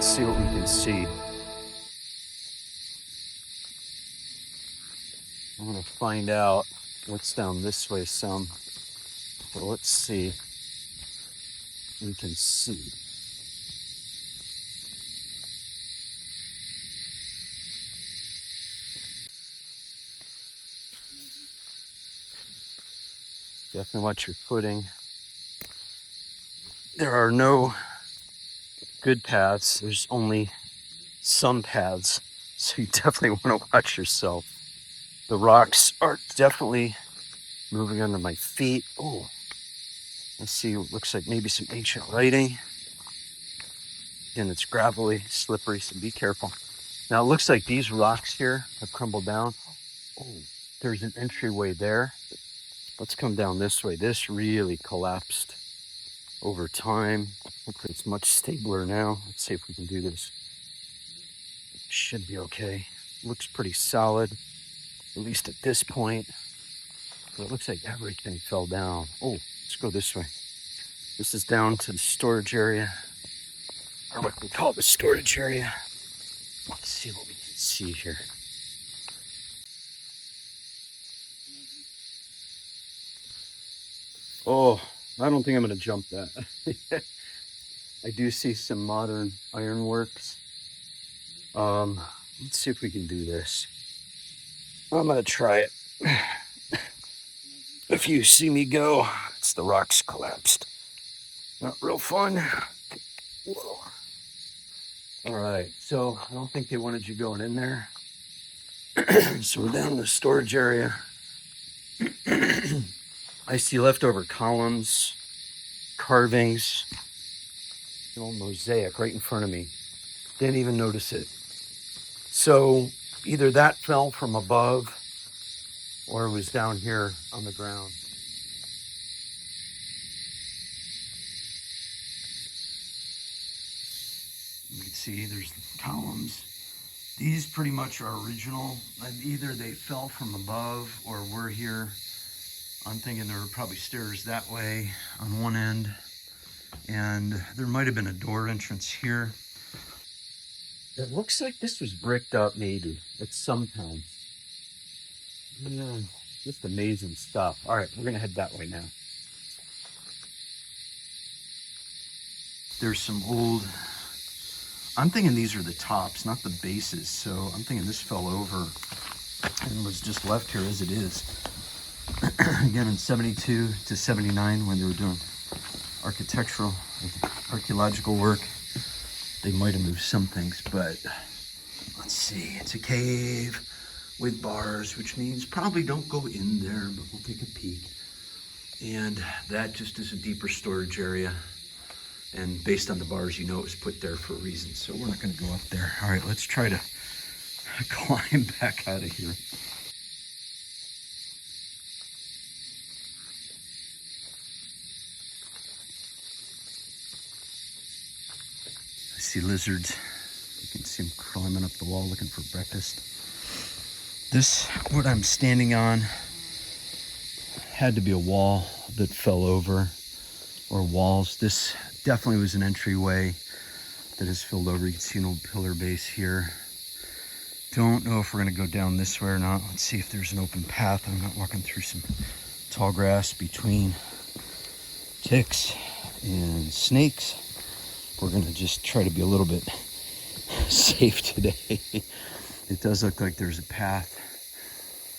Let's see what we can see. I'm gonna find out what's down this way some. But let's see. We can see. Definitely watch your footing. There are no good paths. There's only some paths. So you definitely want to watch yourself. The rocks are definitely moving under my feet. Oh, let's see. It looks like maybe some ancient writing. Again, it's gravelly, slippery, so be careful. Now it looks like these rocks here have crumbled down. Oh, there's an entryway there. Let's come down this way. This really collapsed over time. Hopefully it's much stabler now. Let's see if we can do this. Should be okay. Looks pretty solid, at least at this point. But it looks like everything fell down. Oh, let's go this way. This is down to the storage area, or what we call the storage area. Let's see what we can see here. Oh, I don't think I'm going to jump that. I do see some modern ironworks. Let's see if we can do this. I'm going to try it. If you see me go, it's the rocks collapsed. Not real fun. Whoa. All right, so I don't think they wanted you going in there. So we're down in the storage area. I see leftover columns, carvings, an old mosaic right in front of me. Didn't even notice it. So either that fell from above or it was down here on the ground. You can see there's the columns. These pretty much are original. Either they fell from above or we're here. I'm thinking there were probably stairs that way on one end. And there might have been a door entrance here. It looks like this was bricked up maybe at some time. Yeah, just amazing stuff. All right, we're gonna head that way now. There's some old, I'm thinking these are the tops, not the bases. So I'm thinking this fell over and was just left here as it is. Again, in 72 to 79, when they were doing archaeological work, they might have moved some things, but let's see. It's a cave with bars, which means probably don't go in there, but we'll take a peek. And that just is a deeper storage area. And based on the bars, you know it was put there for a reason. So we're not going to go up there. All right, let's try to climb back out of here. I see lizards. You can see them climbing up the wall looking for breakfast. This, what I'm standing on, had to be a wall that fell over, or walls. This definitely was an entryway that is filled over. You can see an old pillar base here. Don't know if we're gonna go down this way or not. Let's see if there's an open path. I'm not walking through some tall grass between ticks and snakes. We're gonna just try to be a little bit safe today. It does look like there's a path.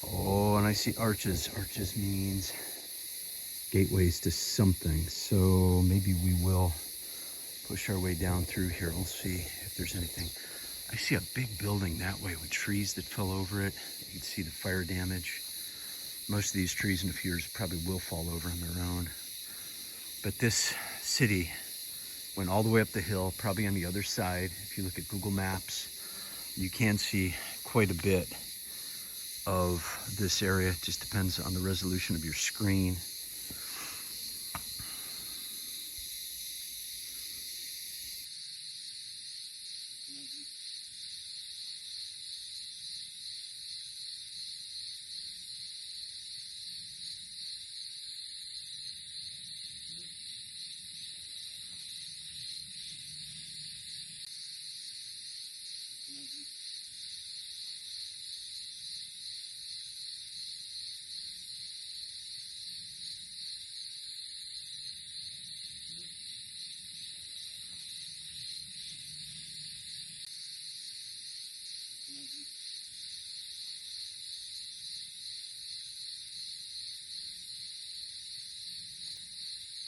Oh, and I see arches. Arches means gateways to something. So maybe we will push our way down through here. We'll see if there's anything. I see a big building that way with trees that fell over it. You can see the fire damage. Most of these trees in a few years probably will fall over on their own. But this city went all the way up the hill, probably on the other side. If you look at Google Maps, you can see quite a bit of this area. It just depends on the resolution of your screen.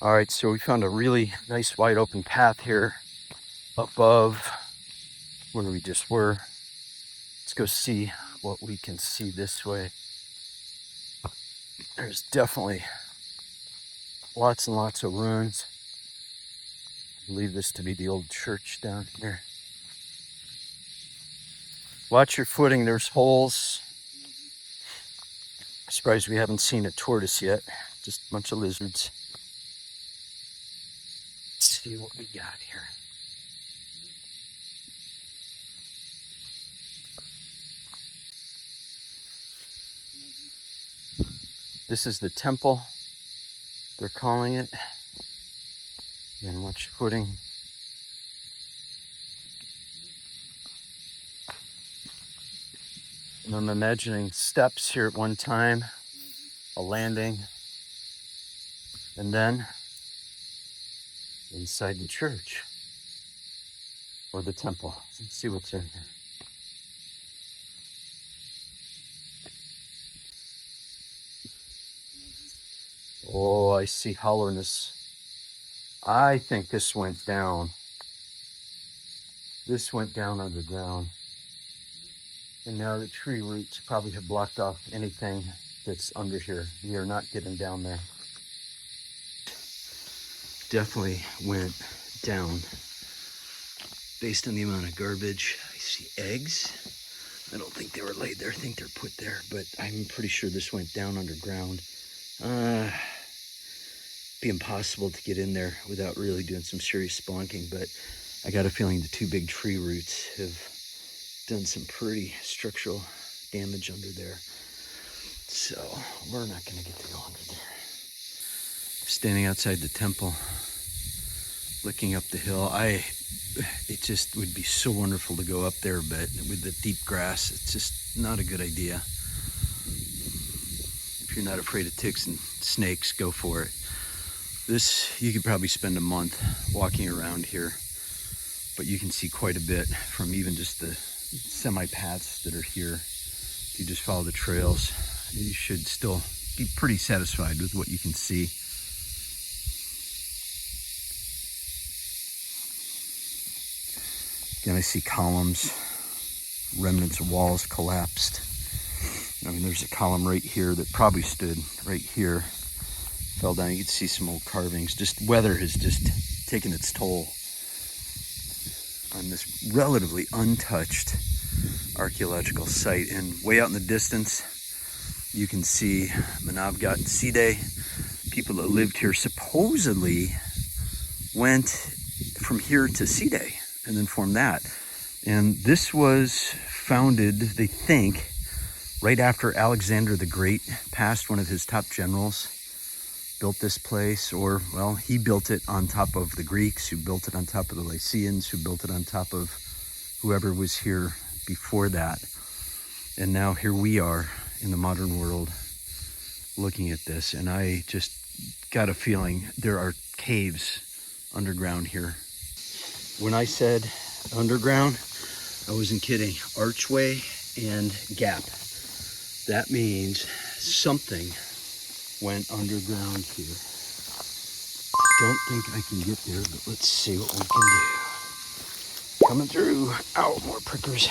All right, so we found a really nice wide open path here above where we just were. Let's go see what we can see this way. There's definitely lots and lots of ruins. I believe this to be the old church down here. Watch your footing, there's holes. I'm surprised we haven't seen a tortoise yet, just a bunch of lizards. Let's see what we got here. This is the temple, they're calling it. And watch your footing. And I'm imagining steps here at one time, a landing, and then inside the church or the temple. Let's see what's in here. Oh, I see hollowness. I think this went down. This went down underground. And now the tree roots probably have blocked off anything that's under here. We are not getting down there. Definitely went down. Based on the amount of garbage, I see eggs. I don't think they were laid there. I think they're put there, but I'm pretty sure this went down underground. Be impossible to get in there without really doing some serious spelunking, but I got a feeling the two big tree roots have done some pretty structural damage under there. So we're not gonna get to go under there. Standing outside the temple, looking up the hill. It just would be so wonderful to go up there, but with the deep grass, it's just not a good idea. If you're not afraid of ticks and snakes, go for it. This, you could probably spend a month walking around here, but you can see quite a bit from even just the semi-paths that are here. If you just follow the trails, you should still be pretty satisfied with what you can see. Again, I see columns, remnants of walls collapsed. I mean, there's a column right here that probably stood right here. Fell down. You can see some old carvings. Just weather has just taken its toll on this relatively untouched archaeological site. And way out in the distance, you can see Manavgat and Side. People that lived here supposedly went from here to Side and then formed that. And this was founded, they think, right after Alexander the Great passed, one of his top generals. Built this place, or, well, he built it on top of the Greeks, who built it on top of the Lycians, who built it on top of whoever was here before that. And now here we are in the modern world looking at this, and I just got a feeling there are caves underground here. When I said underground, I wasn't kidding. Archway and gap. That means something went underground here. Don't think I can get there, but let's see what we can do. Coming through. Ow, more prickers.